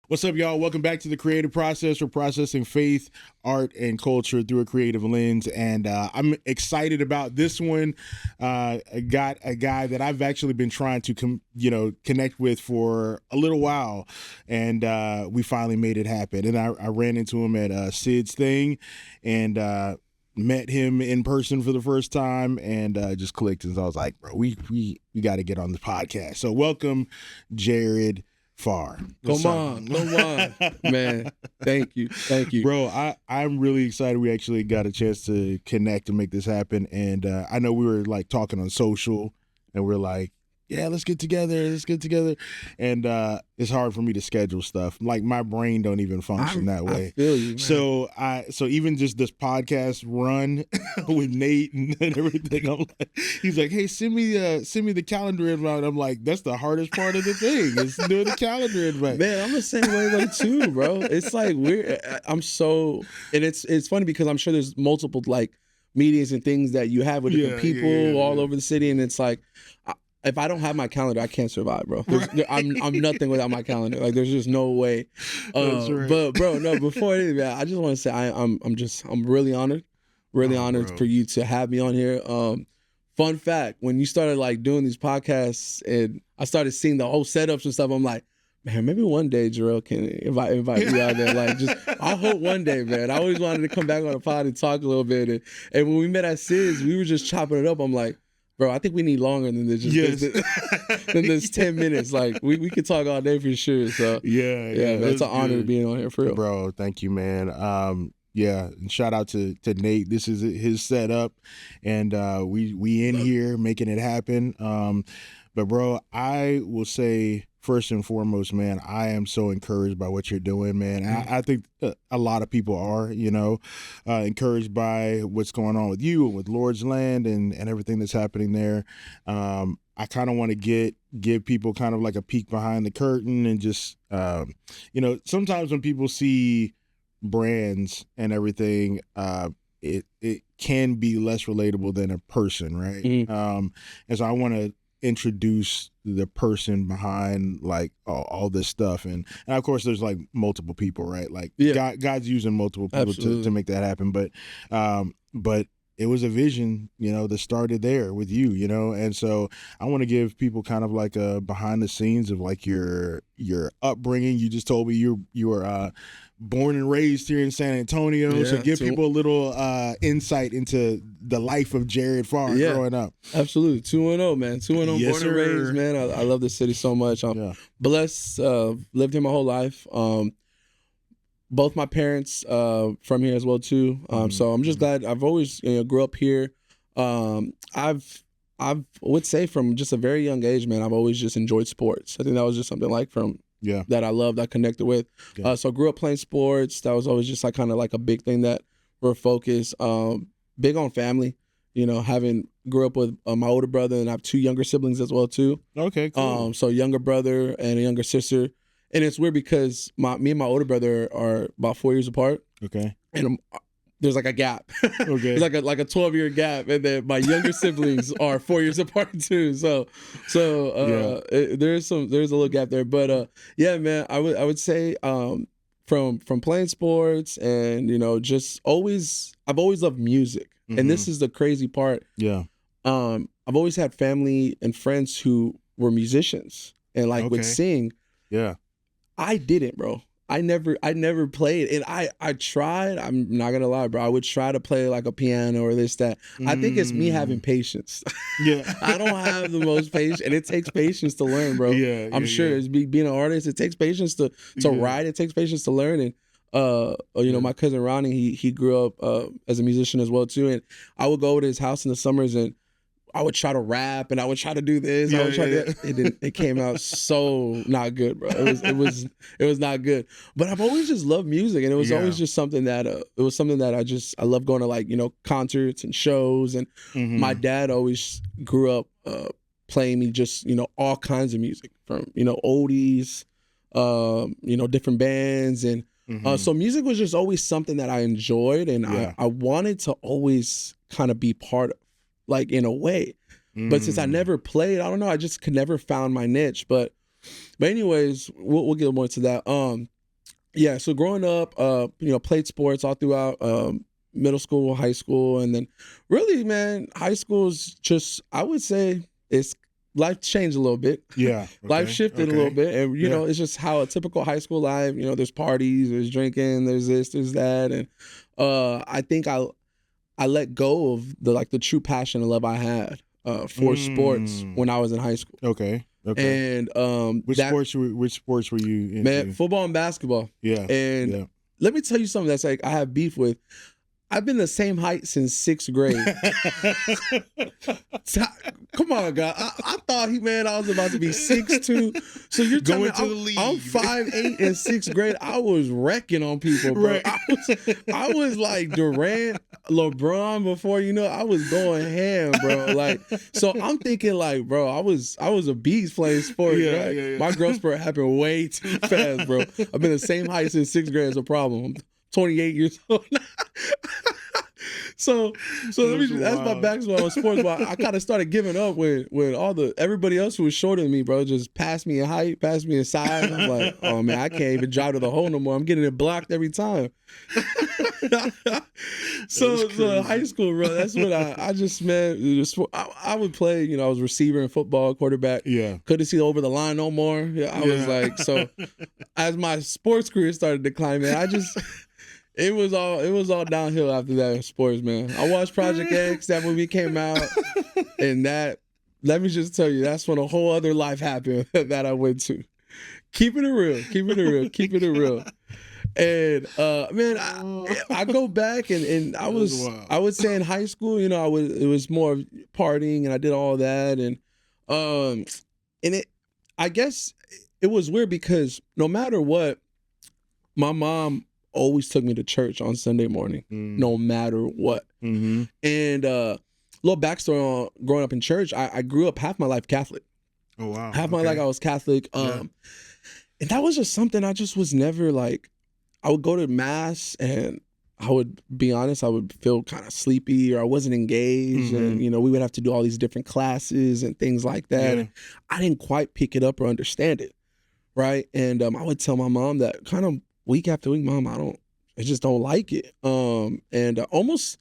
What's up, y'all? Welcome back to the Creative Process. We're processing faith, art, and culture through a creative lens, and I'm excited about this one. I got a guy that I've actually been trying to, connect with for a little while, and we finally made it happen. And I ran into him at Sid's thing, and met him in person for the first time, and just clicked. And so I was like, bro, we got to get on the podcast. So welcome, Jared Pharr. Come on, man. Thank you. Bro, I'm really excited we actually got a chance to connect and make this happen. And I know we were like talking on social, and we're like, yeah, let's get together. And it's hard for me to schedule stuff. Like, my brain don't even function that way. I feel you, man. So even just this podcast run with Nate and everything, I'm like, he's like, hey, send me the calendar invite. I'm like, that's the hardest part of the thing, is doing the calendar invite. Man, I'm the same way though too, bro. It's like and it's funny because I'm sure there's multiple like meetings and things that you have with different people all over the city, and it's like, if I don't have my calendar, I can't survive, bro. I'm nothing without my calendar. Like, there's just no way. That's right. But bro, no. Before anything, man, I just want to say I'm really honored, honored for you to have me on here. Fun fact: when you started like doing these podcasts, and I started seeing the whole setups and stuff, I'm like, man, maybe one day Jarrell can invite me out there. Like, I hope one day, man. I always wanted to come back on the pod and talk a little bit. And when we met at Sid's, we were just chopping it up. I'm like, bro, I think we need longer than this. Than this 10 minutes. Like, we could talk all day for sure. So yeah, man, it's an honor to be on here for real, bro. Thank you, man. And shout out to Nate. This is his setup, and we in here making it happen. But bro, I will say, first and foremost, man, I am so encouraged by what you're doing, man. I think a lot of people are, encouraged by what's going on with you and with Lord's Land and everything that's happening there. I kind of want to give people kind of like a peek behind the curtain, and just, sometimes when people see brands and everything, it can be less relatable than a person, right? Mm-hmm. And so I want to introduce the person behind like all this stuff, and of course there's like multiple people, right? Like, God's using multiple people to make that happen, but it was a vision, that started there with you, and so I want to give people kind of like a behind the scenes of like your upbringing. You just told me you were born and raised here in San Antonio, so give people a little insight into the life of Jared Pharr growing up. Absolutely. 2-0, man. 2-0, Yes, born and raised, man. I love the city so much. I'm blessed, lived here my whole life. Both my parents from here as well too. So I'm just glad. I've always grew up here. I would say from just a very young age, man, I've always just enjoyed sports. I think that was just something like that I loved, I connected with. So I grew up playing sports. That was always just like kind of like a big thing that we're focused. Big on family, grew up with my older brother, and I have 2 younger siblings as well too. Okay, cool. So younger brother and a younger sister. And it's weird because me and my older brother are about 4 years apart. Okay. And there's like a gap. Okay. It's like a 12-year gap, and then my younger siblings are 4 years apart too. So there's a little gap there, but man, I would say from playing sports and just I've always loved music, and this is the crazy part. Yeah. I've always had family and friends who were musicians and would sing. Yeah. I didn't, bro. I never played, and I tried. I'm not gonna lie, bro. I would try to play like a piano or this, that. I think it's me having patience. Yeah. I don't have the most patience, and it takes patience to learn, bro. I'm sure it's being an artist. It takes patience to write. It takes patience to learn, and my cousin Ronnie, he grew up as a musician as well too, and I would go over to his house in the summers, and I would try to rap, and I would try to do this. I would try to. It came out so not good, bro. It was not good. But I've always just loved music, and it was always just something that I love going to concerts and shows. And my dad always grew up playing me just all kinds of music, from oldies, different bands, and so music was just always something that I enjoyed, and I wanted to always kind of be part of. Like, in a way. But since I never played, I don't know, I just could never found my niche. But anyways, we'll get more to that. Yeah, so growing up, played sports all throughout middle school, high school, and then really, man, high school is just, I would say, it's life changed a little bit. Yeah. Life shifted a little bit, and it's just how a typical high school life. There's parties, there's drinking, there's this, there's that, and I think I let go of the true passion and love I had for sports when I was in high school. Okay. And which sports were you into? Man, football and basketball. Yeah. And let me tell you something that's like I have beef with. I've been the same height since 6th grade. Come on, God. I thought I was about to be 6'2". So you're telling me I'm 5'8" in 6th grade. I was wrecking on people, bro. Right. I was like Durant, LeBron before, I was going ham, bro. Like, so I'm thinking like, bro, I was a beast playing sports, right? Yeah. My growth spurt happened way too fast, bro. I've been the same height since 6th grade. It's a problem. I'm 28 years old now. So that's my backstory on sports. But I kind of started giving up when everybody else who was shorter than me, bro, just passed me in height, passed me in size. I'm like, oh man, I can't even drive to the hole no more. I'm getting it blocked every time. So high school, bro, that's what I just, man, I would play. I was receiver in football, quarterback. Yeah, couldn't see over the line no more. I was like, so as my sports career started declining, man, It was all downhill after that in sports, man. I watched Project X, that movie came out, and let me just tell you, that's when a whole other life happened that I went to. Keeping it real. And man, I go back and I would say in high school, it was more partying and I did all that, and I guess it was weird because no matter what, my mom always took me to church on Sunday morning, no matter what. Mm-hmm. And little backstory on growing up in church, I grew up half my life Catholic. Oh, wow. Half my life I was Catholic. And that was just something I just was never like, I would go to mass and I would be honest, I would feel kind of sleepy or I wasn't engaged. Mm-hmm. And, we would have to do all these different classes and things like that. Yeah. And I didn't quite pick it up or understand it. Right. And I would tell my mom that kind of week after week, Mom, I just don't like it. And it almost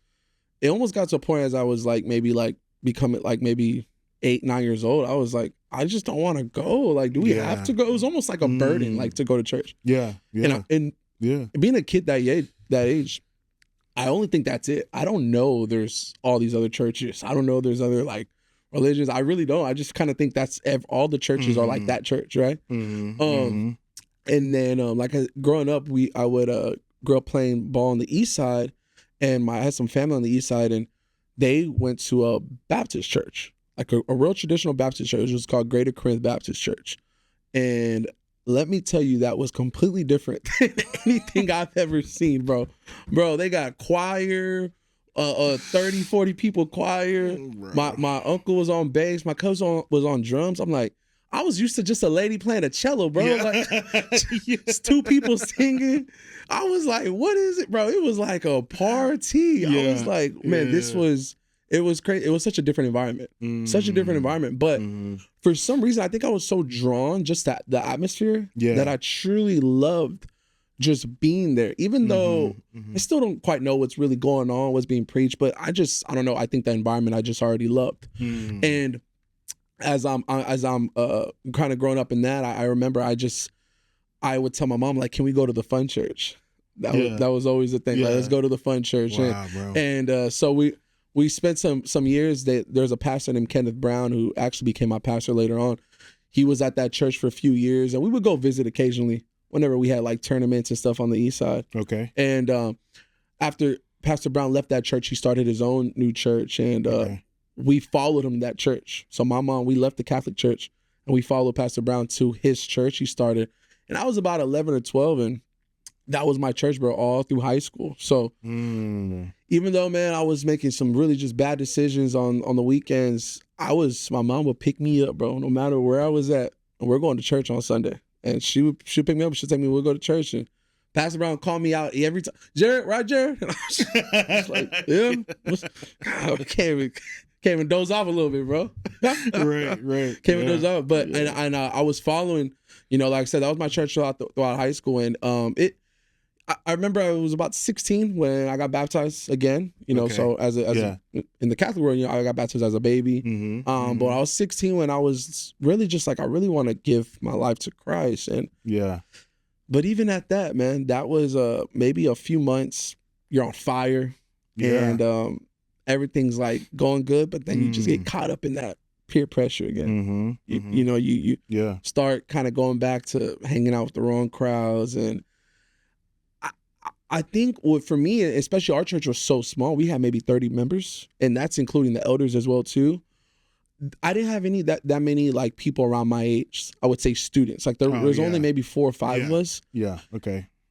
got to a point as I was like, maybe like becoming like maybe 8, 9 years old. I was like, I just don't want to go. Like, do we have to go? It was almost like a burden, like to go to church. Yeah. And being a kid that age, I only think that's it. I don't know there's all these other churches. I don't know there's other like religions. I really don't. I just kind of think that's all the churches are like that church, right? Mm-hmm. And then, growing up, I would grow up playing ball on the east side, and I had some family on the east side, and they went to a Baptist church, like a real traditional Baptist church. It was called Greater Corinth Baptist Church. And let me tell you, that was completely different than anything I've ever seen, bro. Bro, they got choir, 30, 40 people choir. My uncle was on bass. My cousin was on drums. I'm like, I was used to just a lady playing a cello, bro. Yeah. Like, it's 2 people singing. I was like, what is it, bro? It was like a party. Yeah. I was like, man, it was crazy. It was such a different environment. Such a different environment. But for some reason, I think I was so drawn just to the atmosphere that I truly loved just being there. Even though I still don't quite know what's really going on, what's being preached, but I don't know. I think the environment I just already loved. And as I'm kind of growing up in that, I remember I would tell my mom, like, can we go to the fun church? That was always the thing. Like, let's go to the fun church. Wow, bro. And so we spent some years. There's a pastor named Kenneth Brown who actually became my pastor later on. He was at that church for a few years, and we would go visit occasionally whenever we had like tournaments and stuff on the east side. Okay. And after Pastor Brown left that church, he started his own new church, and we followed him to that church. So my mom, we left the Catholic church and we followed Pastor Brown to his church he started. And I was about 11 or 12, and that was my church, bro, all through high school. So even though, man, I was making some really just bad decisions on the weekends, my mom would pick me up, bro, no matter where I was at. And we're going to church on Sunday. And she'd pick me up, she'd take me, we'll go to church. And Pastor Brown called me out every time. Jared, right, Jared? And I was like, yeah. I can't even doze off a little bit, bro. Right. Can't even doze off. But and I was following, like I said, that was my church throughout high school, and I remember I was about 16 when I got baptized again. You know, so as in the Catholic world, I got baptized as a baby. But I was 16 when I was really just like, I really want to give my life to Christ. And but even at that, man, that was maybe a few months. You're on fire, and everything's like going good, but then you just get caught up in that peer pressure again. You know, you start kind of going back to hanging out with the wrong crowds. And I think for me, especially our church was so small, we had maybe 30 members, and that's including the elders as well too. I didn't have that many like people around my age. I would say students. Like there's only maybe 4 or 5 of us.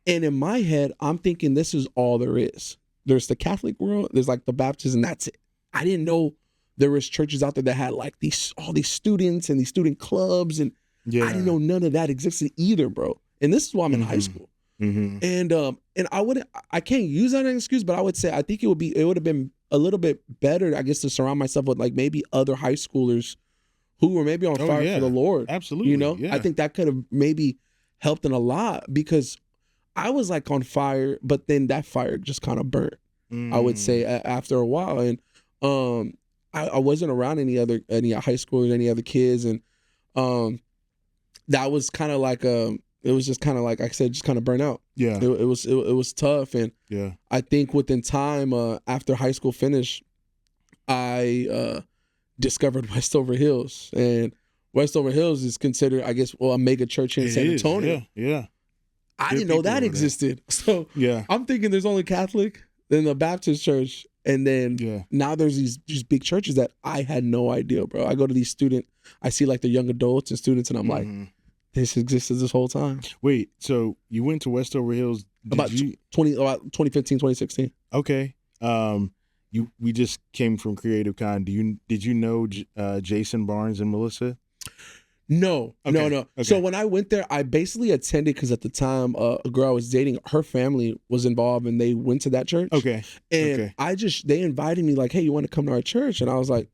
And in my head, I'm thinking this is all there is. There's the Catholic world, there's like the Baptist, and that's it. I didn't know there was churches out there that had like all these students and these student clubs, and I didn't know none of that existed either, bro. And this is why I'm in high school. And I can't use that as an excuse, but I would say I think it would have been a little bit better, I guess, to surround myself with like maybe other high schoolers who were maybe on fire for the Lord. Absolutely. You know, I think that could have maybe helped in a lot, because I was like on fire, but then that fire just kind of burnt, I would say, after a while. And I wasn't around any high schoolers, any other kids. And that was kind of like it was just kind of like I said, just kind of burnt out. It was tough. And I think within time, after high school finished, I discovered Westover Hills. And Westover Hills is considered, I guess, a mega church here in San Antonio. I didn't know that existed. So I'm thinking there's only Catholic, then the Baptist church, and then now there's these big churches that I had no idea, bro. I go to these I see like the young adults and students, and I'm like, this existed this whole time. Wait, so you went to Westover Hills about 2015, 2016. Okay. We just came from Creative Con. Did you know Jason Barnes and Melissa? No. Okay. So when I went there, I basically attended because at the time, a girl I was dating, her family was involved, and they went to that church. And they invited me like, hey, you want to come to our church? And I was like,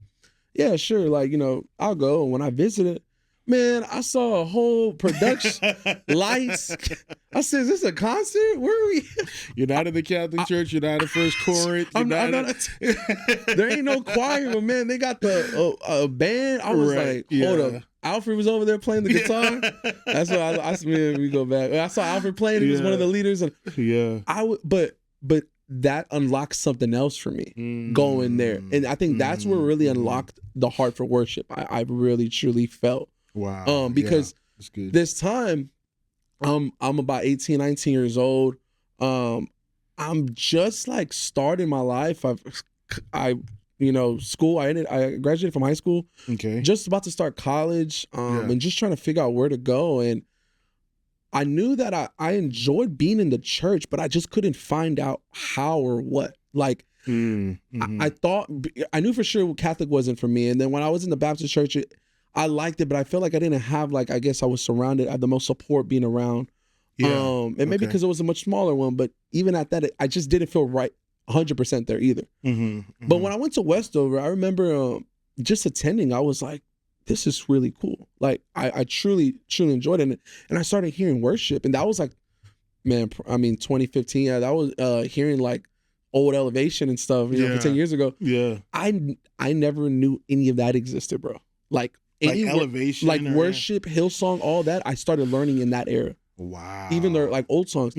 yeah, sure. Like, I'll go. And when I visited, man, I saw a whole production, lights. I said, is this a concert? Where are we? You're not in the Catholic Church. You're not in First Corinth. There ain't no choir, but man, they got the band. I was like, hold up. Alfred was over there playing the guitar. That's what we go back. I saw Alfred playing. He was one of the leaders. And but that unlocked something else for me going there. And I think that's where really unlocked the heart for worship. I really, truly felt. Wow. Because this time, I'm about 18, 19 years old. I'm just like starting my life. School. I graduated from high school. Just about to start college. And just trying to figure out where to go. And I knew that I enjoyed being in the church, but I just couldn't find out how or what. Like, I thought, I knew for sure Catholic wasn't for me. And then when I was in the Baptist church, I liked it, but I felt like I didn't have, like, I guess I was surrounded, I had the most support being around. And maybe because it was a much smaller one, but even at that, I just didn't feel right 100% there either. But when I went to Westover, I remember just attending, I was like, this is really cool. Like, I truly, truly enjoyed it. And I started hearing worship. And that was like, man, 2015, that was hearing like old Elevation and stuff, for 10 years ago. I never knew any of that existed, bro. Like Elevation, like worship, Hillsong, all that. I started learning in that era. Wow. Even though like old songs.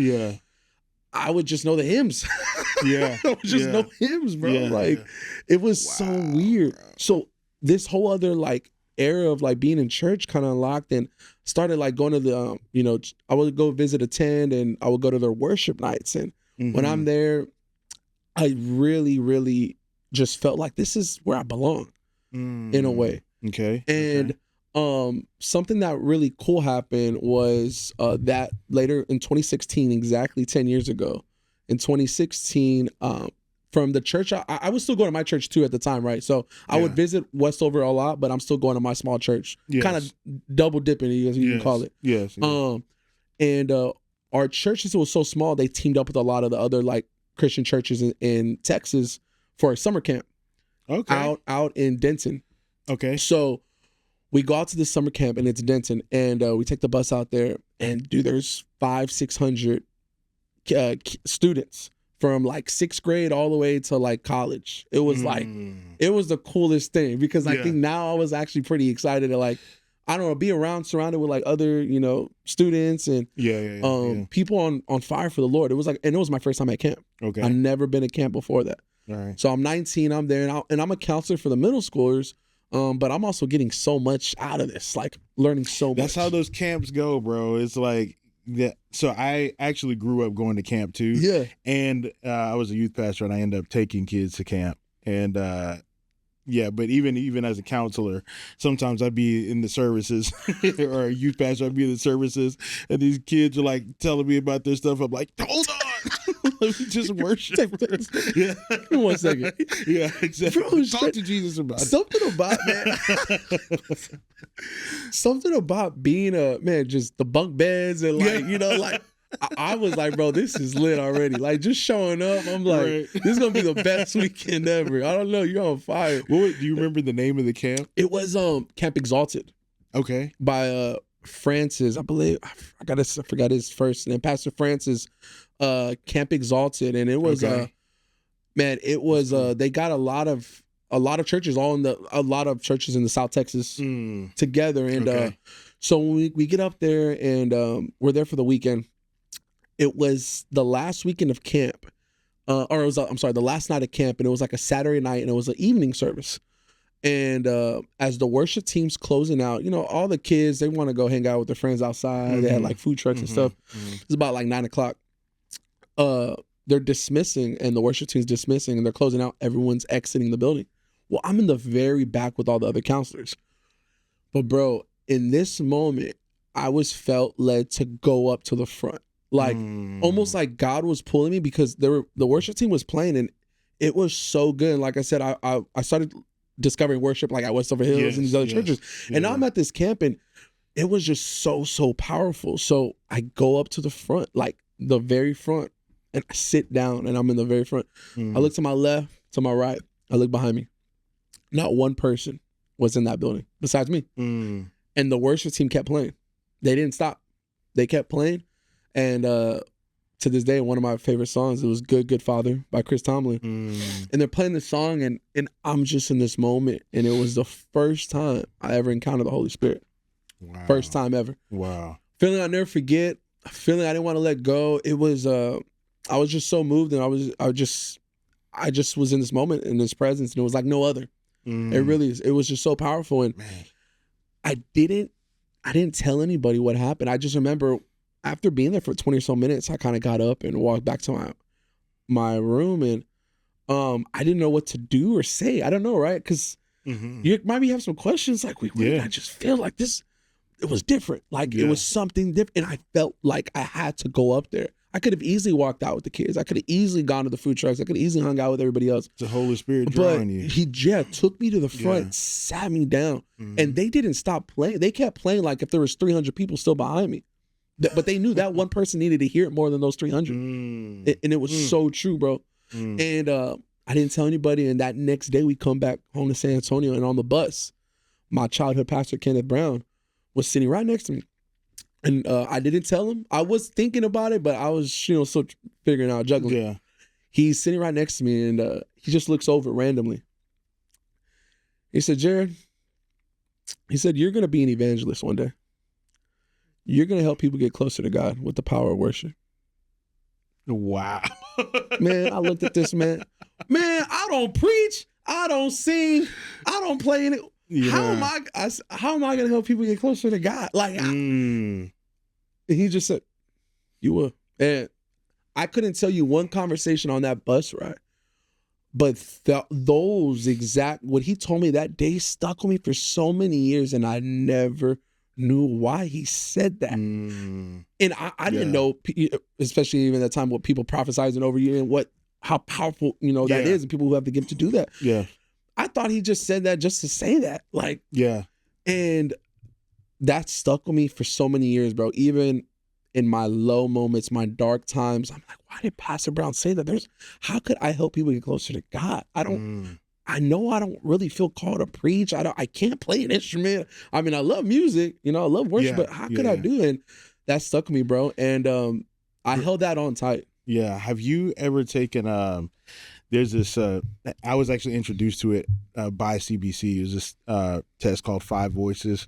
I would just know the hymns. I would just know hymns, bro. Like it was so weird. Bro. So this whole other like era of like being in church kind of unlocked, and started like going to the I would go attend, and I would go to their worship nights. And when I'm there, I really, really just felt like this is where I belong in a way. And something that really cool happened was that later in 2016, exactly 10 years ago, in 2016, from the church, I was still going to my church too at the time, right? So I would visit Westover a lot, but I'm still going to my small church, kind of double dipping, as you can call it. And our church, since it was so small, they teamed up with a lot of the other like Christian churches in Texas for a summer camp. Out in Denton. So we go out to the summer camp, and it's Denton, and we take the bus out there, and dude, there's 500-600 students from like 6th grade all the way to like college. It was like, it was the coolest thing because I think now I was actually pretty excited to like, I don't know, be surrounded with like other, you know, students and people on fire for the Lord. It was like, and it was my first time at camp. Okay. I've never been at camp before that. All right. So I'm 19, I'm there, and I'm a counselor for the middle schoolers. But I'm also getting so much out of this, like learning so much. That's how those camps go, bro. It's like that. So I actually grew up going to camp too. Yeah. And I was a youth pastor, and I ended up taking kids to camp. And yeah, but even as a counselor, sometimes I'd be in the services or a youth pastor, I'd be in the services, and these kids are like telling me about their stuff. I'm like, hold on, let me just worship. Yeah, give me 1 second. Yeah, exactly. Bro, talk to Jesus about it. Something about being just the bunk beds and like you know like. I was like, bro, this is lit already. Like, just showing up, I'm like, this is gonna be the best weekend ever. I don't know, you're on fire. Do you remember the name of the camp? It was Camp Exalted. Okay. By Francis, I believe. I forgot his first name. Pastor Francis, Camp Exalted, and it was it was they got a lot of churches, a lot of churches in the South Texas together, and so when we get up there and we're there for the weekend. It was the last weekend of camp, or it was, I'm sorry, the last night of camp, and it was like a Saturday night, and it was an evening service. And as the worship team's closing out, you know, all the kids, they want to go hang out with their friends outside. They had like food trucks and stuff. It's about like 9 o'clock. They're dismissing, and the worship team's dismissing, and they're closing out. Everyone's exiting the building. Well, I'm in the very back with all the other counselors. But bro, in this moment, I was felt led to go up to the front. Like almost like God was pulling me because the worship team was playing and it was so good. And like I said, I started discovering worship like at Westover Hills and these other churches. And now I'm at this camp and it was just so powerful. So I go up to the front, like the very front, and I sit down and I'm in the very front. I look to my left, to my right. I look behind me. Not one person was in that building besides me. And the worship team kept playing. They didn't stop. They kept playing. And to this day, one of my favorite songs, it was Good Father by Chris Tomlin. And they're playing the song and I'm just in this moment. And it was the first time I ever encountered the Holy Spirit. Wow. First time ever. Wow. Feeling I'll never forget. Feeling I didn't want to let go. It was, I was just so moved and I just was in this moment, in this presence, and it was like no other. It really is. It was just so powerful. And I didn't tell anybody what happened. I just remember after being there for 20 or so minutes, I kind of got up and walked back to my room, and I didn't know what to do or say. I don't know, right? Because you might have some questions like, I just feel like this, it was different. Like it was something different, and I felt like I had to go up there. I could have easily walked out with the kids. I could have easily gone to the food trucks. I could have easily hung out with everybody else. It's the Holy Spirit drawing you. He took me to the front, sat me down, and they didn't stop playing. They kept playing like if there was 300 people still behind me. But they knew that one person needed to hear it more than those 300. And it was so true, bro. And I didn't tell anybody. And that next day we come back home to San Antonio, and on the bus, my childhood pastor, Kenneth Brown, was sitting right next to me. And I didn't tell him. I was thinking about it, but I was, still figuring out, juggling. Yeah. He's sitting right next to me, and he just looks over randomly. He said, Jared, he said, you're going to be an evangelist one day. You're going to help people get closer to God with the power of worship. Wow. Man, I looked at this man. Man, I don't preach. I don't sing. I don't play in it. Yeah. How am I going to help people get closer to God? Like, and he just said, you will. And I couldn't tell you one conversation on that bus ride, but those exact, what he told me that day stuck with me for so many years, and I never knew why he said that. And I didn't know, especially even at that time, what people prophesizing over you and how powerful, that is, and people who have the gift to do that. Yeah. I thought he just said that just to say that. Like, and that stuck with me for so many years, bro. Even in my low moments, my dark times, I'm like, why did Pastor Brown say that? How could I help people get closer to God? I know I don't really feel called to preach. I can't play an instrument. I mean, I love music, I love worship, but how could I do it? And that stuck with me, bro. And I held that on tight. Yeah. Have you ever taken there's this I was actually introduced to it by CBC. It was this test called Five Voices.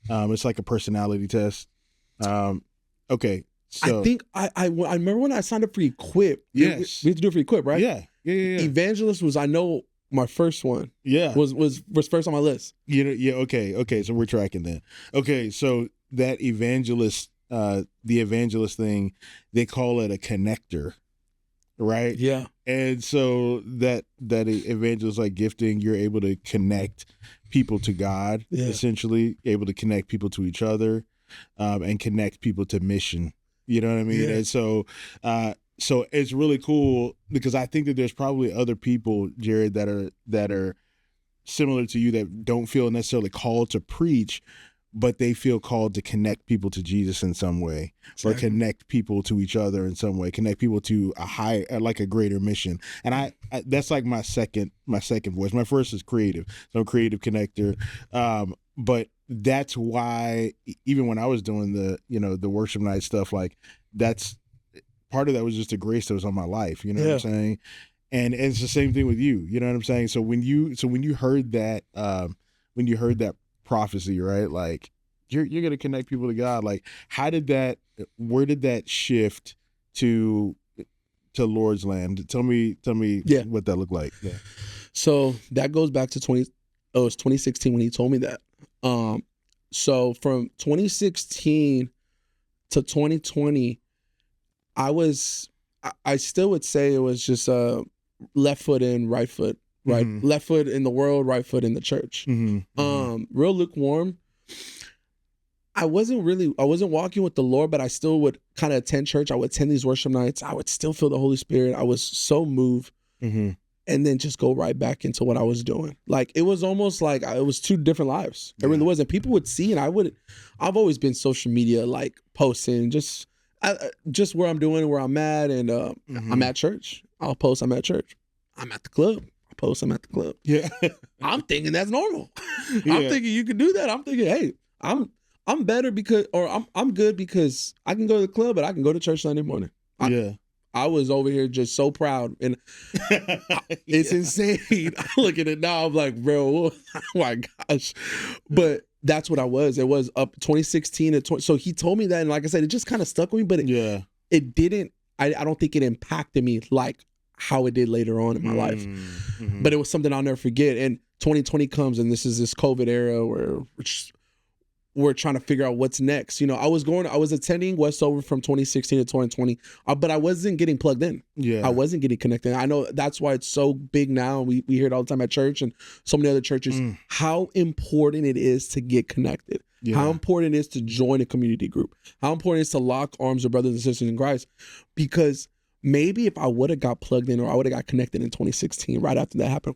It's like a personality test. Okay. So I think I remember when I signed up for Equip. Yes. We had to do it for Equip, right? Yeah. Evangelist was, I know, my first one. Yeah. Was first on my list. You know, yeah, okay. So we're tracking that. Okay, so that evangelist, the evangelist thing, they call it a connector, right? Yeah. And so that evangelist like gifting, you're able to connect people to God, essentially, able to connect people to each other, and connect people to mission. You know what I mean? Yeah. And so so it's really cool because I think that there's probably other people, Jared, that are similar to you that don't feel necessarily called to preach, but they feel called to connect people to Jesus in some way, or connect people to each other in some way, connect people to a higher, like a greater mission. And I that's like my second voice. My first is creative, so I'm a creative connector. But that's why even when I was doing the worship night stuff, like that's part of that was just the grace that was on my life. You know what I'm saying? And it's the same thing with you. You know what I'm saying? So when you heard that prophecy, right? Like you're gonna connect people to God. Like where did that shift to Lord's Land? Tell me what that looked like. Yeah. So that goes back to 2016 when he told me that. So from 2016 to 2020, I still would say it was just left foot in, right foot, right? Mm-hmm. Left foot in the world, right foot in the church. Mm-hmm. Real lukewarm. I wasn't walking with the Lord, but I still would kind of attend church. I would attend these worship nights. I would still feel the Holy Spirit. I was so moved. Mm-hmm. And then just go right back into what I was doing. Like, it was almost like it was two different lives. It really was. And people would see, and I've always been social media, like posting just where I'm doing, where I'm at. And I'm at church. I'll post, I'm at church. I'm at the club. I'll post, I'm at the club. Yeah. I'm thinking that's normal. Yeah. I'm thinking you can do that. I'm thinking, hey, I'm better because, or I'm good because I can go to the club, but I can go to church Sunday morning. I was over here just so proud, and it's insane. I look at it now, I'm like, bro, oh my gosh. But that's what I was. It was up 2016 to 20. So he told me that, and like I said, it just kind of stuck with me, but it didn't, I don't think it impacted me like how it did later on in my life. Mm-hmm. But it was something I'll never forget. And 2020 comes, and this is this COVID era where we're trying to figure out what's next. You know, I was attending Westover from 2016 to 2020, but I wasn't getting plugged in. Yeah. I wasn't getting connected. I know that's why it's so big now. We hear it all the time at church and so many other churches, how important it is to get connected. Yeah. How important it is to join a community group. How important it is to lock arms with brothers and sisters in Christ. Because maybe if I would have got plugged in or I would have got connected in 2016, right after that happened,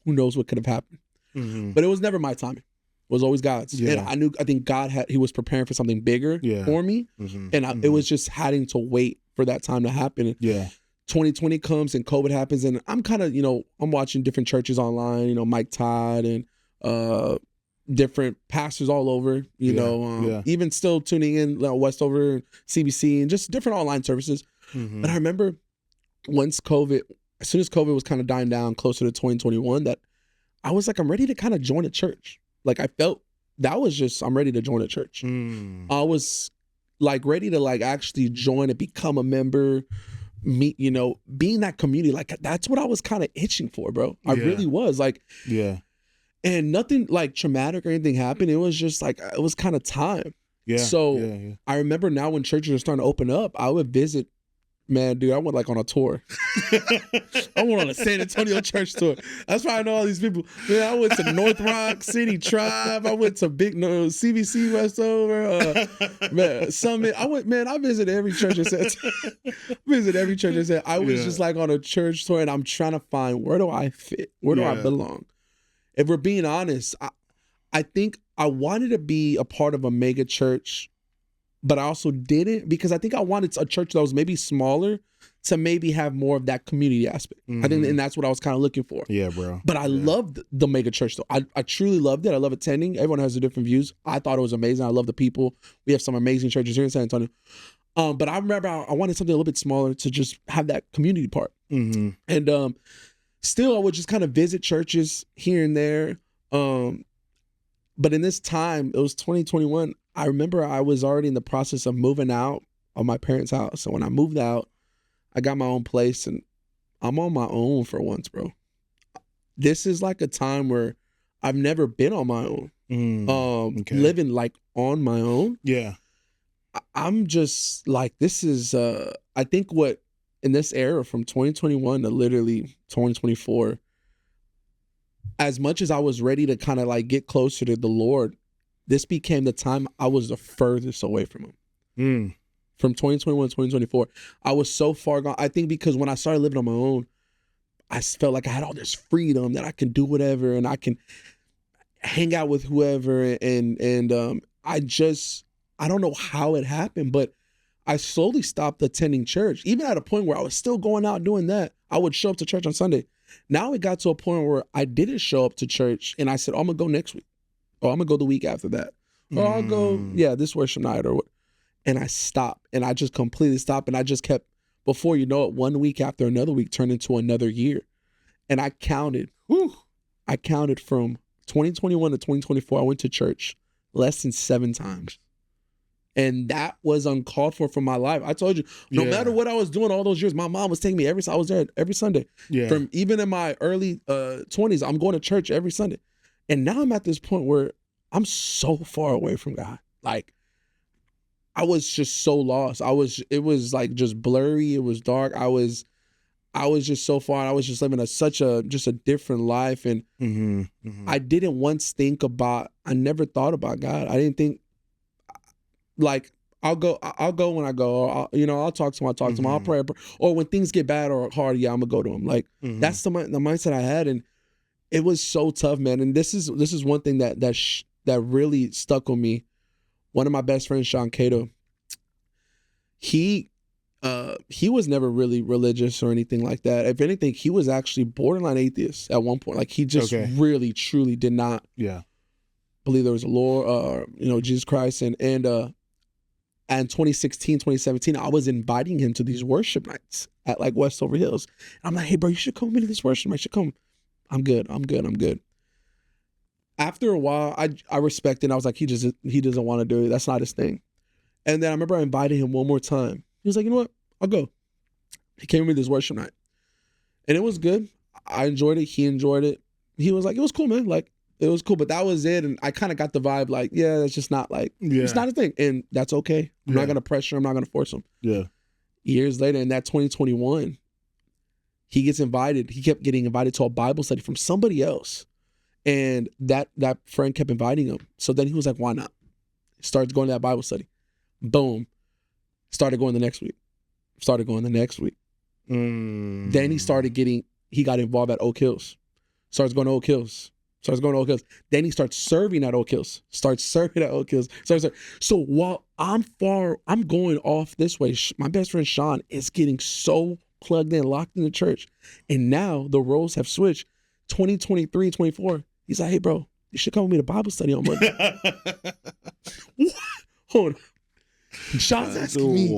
who knows what could have happened. Mm-hmm. But it was never my timing. Was always God's. Yeah. And I think God he was preparing for something bigger for me. Mm-hmm. And it was just having to wait for that time to happen. Yeah. 2020 comes and COVID happens, and I'm kind of, I'm watching different churches online, Mike Todd and different pastors all over, even still tuning in Westover, CBC, and just different online services. Mm-hmm. But I remember as soon as COVID was kind of dying down closer to 2021, that I was like, I'm ready to kind of join a church. Like, I felt that was just, I'm ready to join a church. I was like ready to like actually join and become a member, meet, being that community. Like, that's what I was kind of itching for, bro. I really was like, and nothing like traumatic or anything happened. It was just like, it was kind of time. Yeah. So I remember now when churches are starting to open up, I would visit. Man, dude, I went like on a tour. I went on a San Antonio church tour. That's why I know all these people. Man, I went to North Rock City Tribe. I went to CBC Westover, Summit. I visited every church I said. I was just like on a church tour, and I'm trying to find, where do I fit? Where do I belong? If we're being honest, I think I wanted to be a part of a mega church, but I also didn't, because I think I wanted a church that was maybe smaller to maybe have more of that community aspect. Mm-hmm. I think, and that's what I was kind of looking for. Yeah, bro. But I loved the mega church though. I truly loved it. I love attending. Everyone has their different views. I thought it was amazing. I love the people. We have some amazing churches here in San Antonio. But I remember I wanted something a little bit smaller to just have that community part. Mm-hmm. And still, I would just kind of visit churches here and there. But in this time, it was 2021. I remember I was already in the process of moving out of my parents' house. So when I moved out, I got my own place and I'm on my own for once, bro. This is like a time where I've never been on my own. Okay. Living like on my own. Yeah. I'm just like, this is, I think what in this era from 2021 to literally 2024, as much as I was ready to kind of like get closer to the Lord, this became the time I was the furthest away from him. From 2021 to 2024, I was so far gone. I think because when I started living on my own, I felt like I had all this freedom that I can do whatever and I can hang out with whoever. And I don't know how it happened, but I slowly stopped attending church, even at a point where I was still going out doing that. I would show up to church on Sunday. Now it got to a point where I didn't show up to church and I said, oh, I'm going to go next week. Or I'm going to go the week after that. Or I'll go, this worship night or what. And I stopped and I just completely stopped. And I just kept, before you know it, 1 week after another week turned into another year. And I counted from 2021 to 2024, I went to church less than 7 times. And that was uncalled for my life. I told you, no matter what I was doing all those years, my mom was taking me I was there every Sunday. Yeah. From even in my early 20s, I'm going to church every Sunday. And now I'm at this point where I'm so far away from God. Like, I was just so lost. It was like just blurry. It was dark. I was just so far. I was just living such a different life. And I didn't once think about, I never thought about God. I didn't think, like, I'll go when I go, or I'll talk to him, I'll pray, or when things get bad or hard, I'm gonna go to him. Like, that's the mindset I had. And it was so tough, man. And this is one thing that really stuck with me. One of my best friends, Sean Cato, he was never really religious or anything like that. If anything, he was actually borderline atheist at one point. Like, he just really, truly did not believe there was a Lord, Jesus Christ. And 2016, 2017, I was inviting him to these worship nights at like Westover Hills. And I'm like, hey, bro, you should come with me to this worship night. You should come. I'm good. After a while, I respected. I was like, he doesn't want to do it. That's not his thing. And then I remember I invited him one more time. He was like, you know what? I'll go. He came with me this worship night. And it was good. I enjoyed it. He enjoyed it. He was like, it was cool, man. Like, it was cool. But that was it. And I kind of got the vibe like, yeah, it's just not like, it's not a thing. And that's okay. I'm not going to pressure him. I'm not going to force him. Yeah. Years later, in that 2021, he gets invited. He kept getting invited to a Bible study from somebody else. And that friend kept inviting him. So then he was like, why not? Started going to that Bible study. Boom. Started going the next week. Then he got involved at Oak Hills. Starts going to Oak Hills. Then he starts serving at Oak Hills. So while I'm going off this way, my best friend Sean is getting so plugged in, locked in the church. And now the roles have switched. 2023, 24. He's like, hey, bro, you should come with me to Bible study on Monday. What? Hold on. Sean's asking me,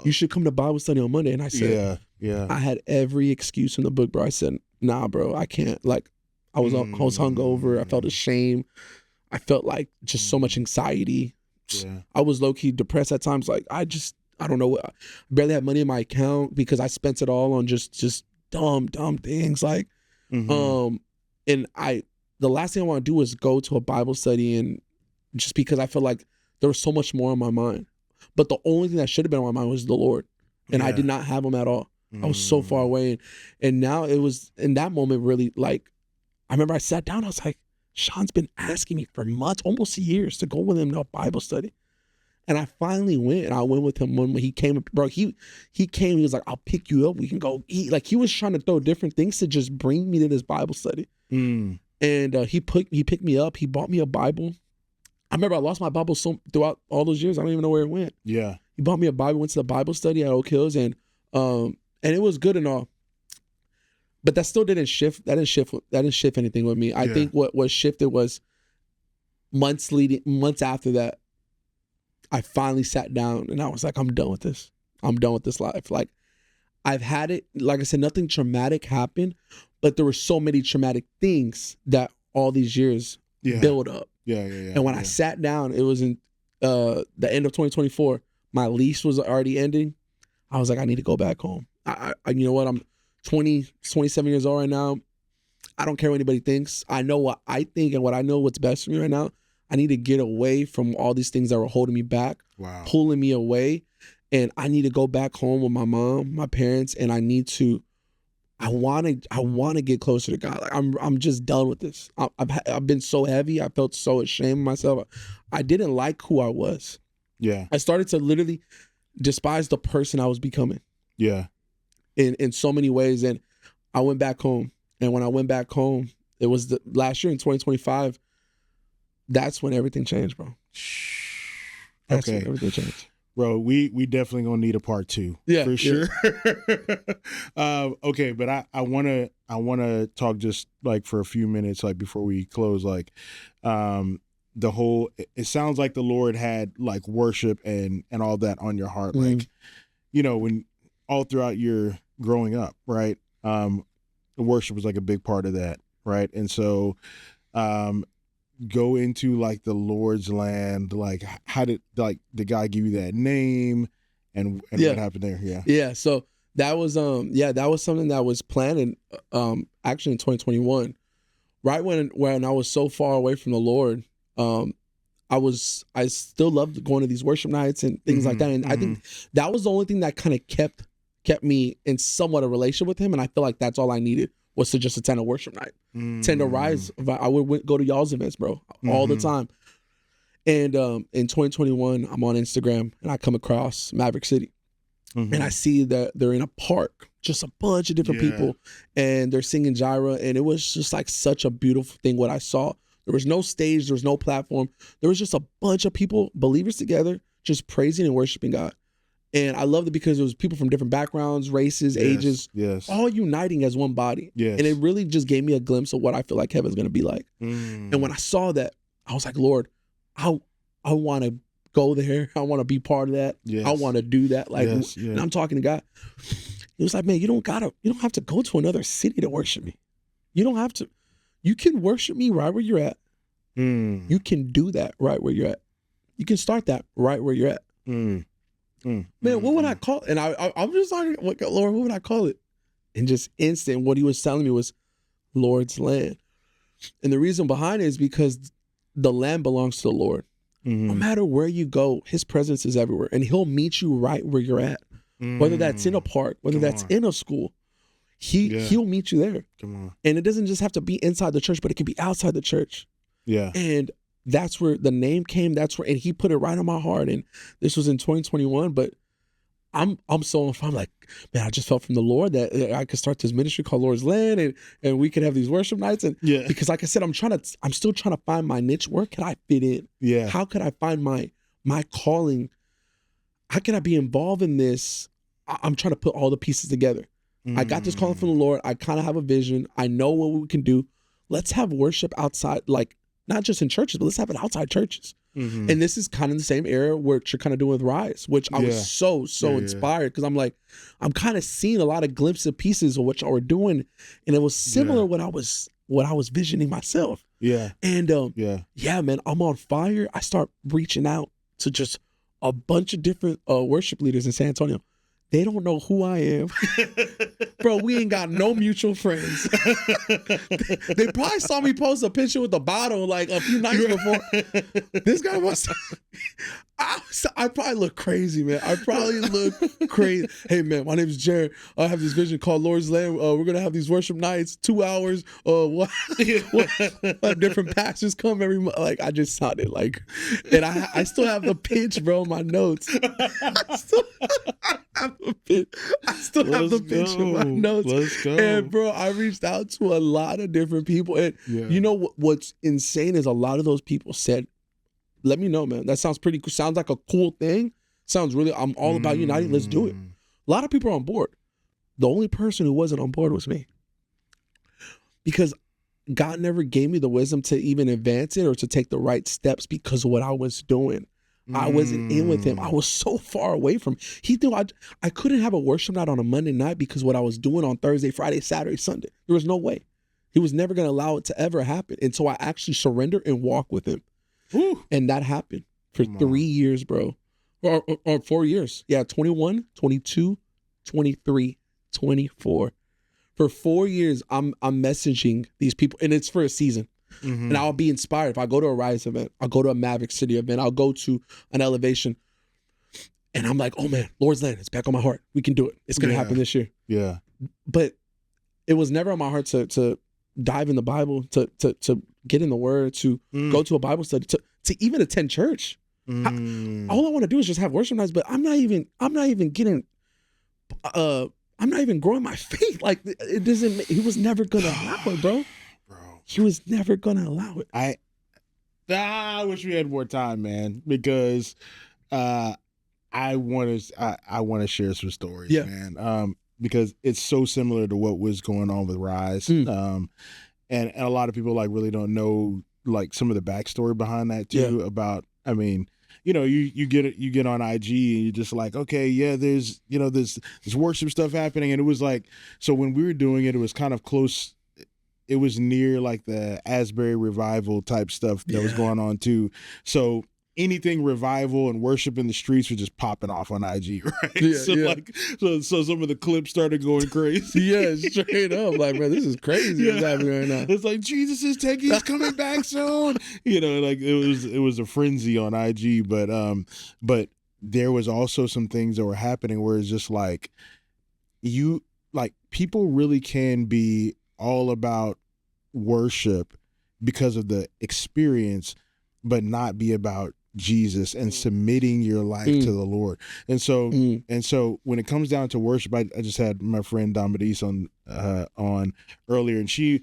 you should come to Bible study on Monday. And I said, I had every excuse in the book, bro. I said, nah, bro, I can't. Like, I was hungover. I felt ashamed. I felt like just so much anxiety. Yeah. I was low-key depressed at times. Like, I don't know what. I barely had money in my account because I spent it all on just dumb things. Like, and the last thing I want to do is go to a Bible study, and just because I felt like there was so much more on my mind. But the only thing that should have been on my mind was the Lord. And I did not have him at all. I was so far away. And now it was in that moment really, like, I remember I sat down, I was like, Sean's been asking me for months, almost years, to go with him to a Bible study. And I finally went, and I went with him when he came. Bro, he came, he was like, I'll pick you up, we can go eat. Like, he was trying to throw different things to just bring me to this Bible study. And he picked me up, he bought me a Bible. I remember I lost my Bible throughout all those years. I don't even know where it went. Yeah. He bought me a Bible, went to the Bible study at Oak Hills, and it was good and all. But that still didn't shift. That didn't shift anything with me. I think what shifted was months after that, I finally sat down and I was like, I'm done with this. I'm done with this life. Like, I've had it, like I said, nothing traumatic happened, but there were so many traumatic things that all these years build up. Yeah. And when I sat down, it was in the end of 2024. My lease was already ending. I was like, I need to go back home. I you know what? I'm 27 years old right now. I don't care what anybody thinks. I know what I think and what I know what's best for me right now. I need to get away from all these things that were holding me back, pulling me away. And I need to go back home with my mom, my parents, and I want to get closer to God. Like I'm just done with this. I've been so heavy. I felt so ashamed of myself. I didn't like who I was. Yeah. I started to literally despise the person I was becoming. Yeah. In so many ways. And I went back home. And when I went back home, it was the last year in 2025. That's when everything changed, bro. That's when everything changed. Bro, we definitely gonna need a part 2. Yeah, for sure. Okay, but I wanna talk just like for a few minutes, like before we close, like the whole. It sounds like the Lord had like worship and all that on your heart, like when all throughout your growing up, right? Worship was like a big part of that, right? And so, go into like the Lord's land. Like, how did God give you that name, and what happened there? Yeah. So that was that was something that was planned actually in 2021, right when I was so far away from the Lord. I still loved going to these worship nights and things like that, and I think that was the only thing that kind of kept me in somewhat a relationship with Him, and I feel like that's all I needed was to just attend a worship night, tend to rise. I would go to y'all's events, bro, all the time. And in 2021, I'm on Instagram and I come across Maverick City, and I see that they're in a park, just a bunch of different people, and they're singing Jireh, and it was just like such a beautiful thing. What I saw, there was no stage, there was no platform, there was just a bunch of people, believers together, just praising and worshiping God. And I loved it because it was people from different backgrounds, races, ages, all uniting as one body. And it really just gave me a glimpse of what I feel like heaven's going to be like. And when I saw that, I was like, Lord, I want to go there. I want to be part of that. I want to do that. Like, and I'm talking to God. He was like, man, you don't have to go to another city to worship me. You don't have to. You can worship me right where you're at. You can do that right where you're at. You can start that right where you're at. Man, what would I call it? And I'm just like, Lord, what would I call it? And just instant, what He was telling me was Lord's land. And the reason behind it is because the land belongs to the Lord. No matter where you go, His presence is everywhere. And He'll meet you right where you're at. Whether that's in a park, whether that's in a school, He'll meet you there. Come on. And it doesn't just have to be inside the church, but it can be outside the church. Yeah. And that's where the name came. That's where, and He put it right on my heart. And this was in 2021, but I'm so on fire. I'm like, man, I just felt from the Lord that I could start this ministry called Lord's Land, and we could have these worship nights. And because like I said, I'm still trying to find my niche. Where can I fit in? Yeah. How could I find my calling? How can I be involved in this? I'm trying to put all the pieces together. I got this calling from the Lord. I kind of have a vision. I know what we can do. Let's have worship outside, like not just in churches, but let's have it outside churches. And this is kind of the same era what you're kind of doing with Rise, which I was so inspired, because I'm like, I'm kind of seeing a lot of glimpses of pieces of what y'all were doing, and it was similar what I was visioning myself. Yeah. And man, I'm on fire. I start reaching out to just a bunch of different worship leaders in San Antonio. They don't know who I am. Bro, we ain't got no mutual friends. They probably saw me post a picture with a bottle like a few nights before. This guy I probably look crazy, man. I probably look crazy. Hey, man, my name is Jared. I have this vision called Lord's Land. We're going to have these worship nights, 2 hours. Different pastors come every month. Like, I just sounded like, and I still have the pitch, bro, in my notes. I still have the pitch in my notes. Let's go. And, bro, I reached out to a lot of different people. And you know what's insane is a lot of those people said, let me know, man. That sounds pretty cool. Sounds like a cool thing. Sounds really, I'm all about uniting. Let's do it. A lot of people are on board. The only person who wasn't on board was me. Because God never gave me the wisdom to even advance it or to take the right steps because of what I was doing. I wasn't in with him. I was so far away from him. He knew I couldn't have a worship night on a Monday night because what I was doing on Thursday, Friday, Saturday, Sunday. There was no way. He was never going to allow it to ever happen until I actually surrender and walk with him. Woo. And that happened for 3 years, bro. Or 4 years. Yeah, 21, 22, 23, 24. For 4 years, I'm messaging these people, and it's for a season. Mm-hmm. And I'll be inspired. If I go to a Rise event, I'll go to a Maverick City event, I'll go to an Elevation, and I'm like, oh man, Lord's Land, it's back on my heart. We can do it. It's going to happen this year. Yeah. But it was never on my heart to dive in the Bible, to get in the Word, to go to a Bible study, to even attend church. All I want to do is just have worship nights, but I'm not even getting, I'm not even growing my faith. Like, it doesn't, he was never going to allow it, bro. He was never going to allow it. I wish we had more time, man, because I want to share some stories, man. Because it's so similar to what was going on with Rise. And a lot of people like really don't know like some of the backstory behind that too, about, I mean, you know, you get on IG and you're just like, okay, yeah, there's, you know, this worship stuff happening. And it was like, so when we were doing it, it was kind of close. It was near like the Asbury revival type stuff that was going on too. So anything revival and worship in the streets was just popping off on IG, right? So some of the clips started going crazy. Yeah, straight up. Like, man, this is crazy what's happening right now. It's like, Jesus is he's coming back soon. You know, like it was a frenzy on IG, but there was also some things that were happening where it's just like people really can be all about worship because of the experience, but not be about Jesus and submitting your life to the Lord. And so when it comes down to worship, I just had my friend Damadis on earlier, and she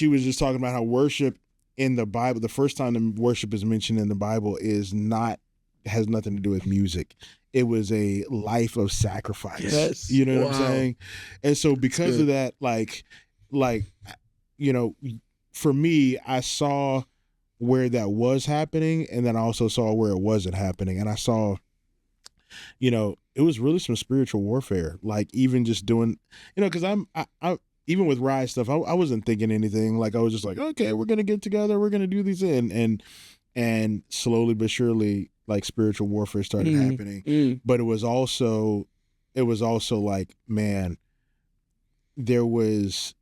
was just talking about how worship in the Bible, the first time the worship is mentioned in the Bible has nothing to do with music. It was a life of sacrifice. Yes. You know what I'm saying? And so because of that, like, you know, for me, I saw where that was happening, and then I also saw where it wasn't happening. And I saw, you know, it was really some spiritual warfare, like even just doing, you know, because I even with Rise stuff, I wasn't thinking anything. Like, I was just like, okay, we're going to get together, we're going to do these and slowly but surely, like, spiritual warfare started happening. But it was also like, man, there was,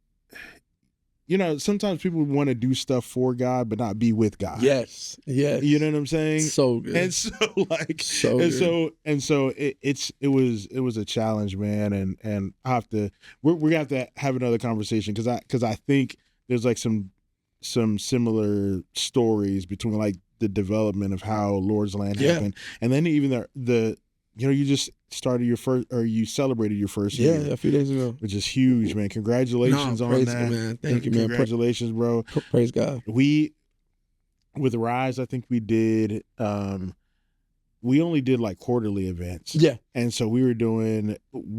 you know, sometimes people want to do stuff for God, but not be with God. Yes. You know what I'm saying? So good. And so it was a challenge, man. And we're gonna have to have another conversation because I think there's like some similar stories between like the development of how Lord's Land happened, and then even the you know, you just started you celebrated your first year. Yeah, a few days ago. Which is huge, man. Congratulations on that. Man. Thank you, man. Congratulations, bro. Praise God. With Rise, I think we did, we only did like quarterly events. Yeah. And so we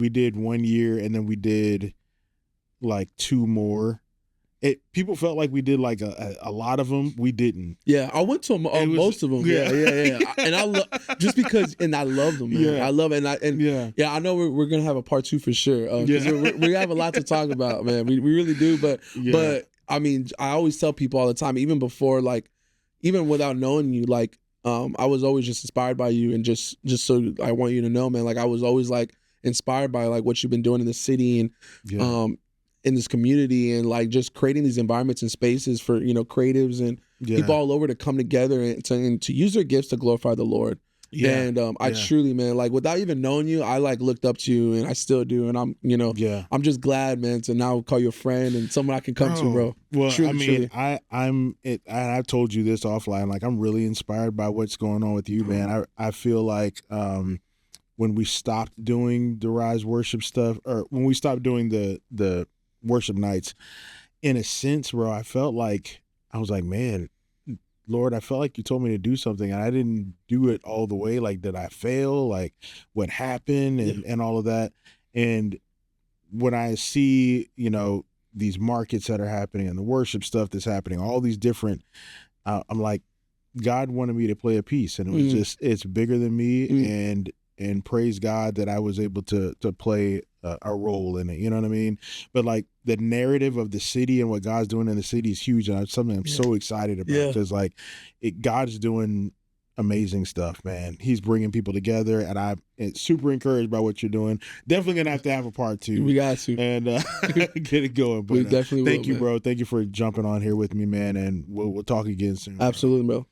did 1 year, and then we did like 2 more. People felt like we did like a lot of them. We didn't. Yeah, I went to most of them. Yeah. And I love just because, and I love them, man. I love it, and I know we're gonna have a part 2 for sure. We have a lot to talk about, man. We really do. But I mean, I always tell people all the time, even before, like, even without knowing you, like, I was always just inspired by you, and just so I want you to know, man. Like, I was always like inspired by like what you've been doing in the city and in this community, and like just creating these environments and spaces for, you know, creatives and people all over to come together and to use their gifts to glorify the Lord. And I truly, man, like without even knowing you, I like looked up to you, and I still do. And I'm, you know, I'm just glad, man, to now call you a friend and someone I can come to, bro. Well, truly, I mean, I've told you this offline. Like, I'm really inspired by what's going on with you, man. I feel like when we stopped doing the Rise worship stuff, or when we stopped doing the worship nights, in a sense, bro, I felt like, I was like, man, Lord, I felt like you told me to do something and I didn't do it all the way. Like, did I fail? Like, what happened and all of that? And when I see, you know, these markets that are happening and the worship stuff that's happening, all these different, I'm like, God wanted me to play a piece, and it was just, it's bigger than me, and praise God that I was able to play a role in it. You know what I mean? But like the narrative of the city and what God's doing in the city is huge, and it's something I'm so excited about, because like God's doing amazing stuff, man. He's bringing people together, and I'm super encouraged by what you're doing. Definitely gonna have a part 2. We got to, and get it going. But we definitely thank you, man. bro. Thank you for jumping on here with me, man. And we'll talk again soon. Absolutely, bro.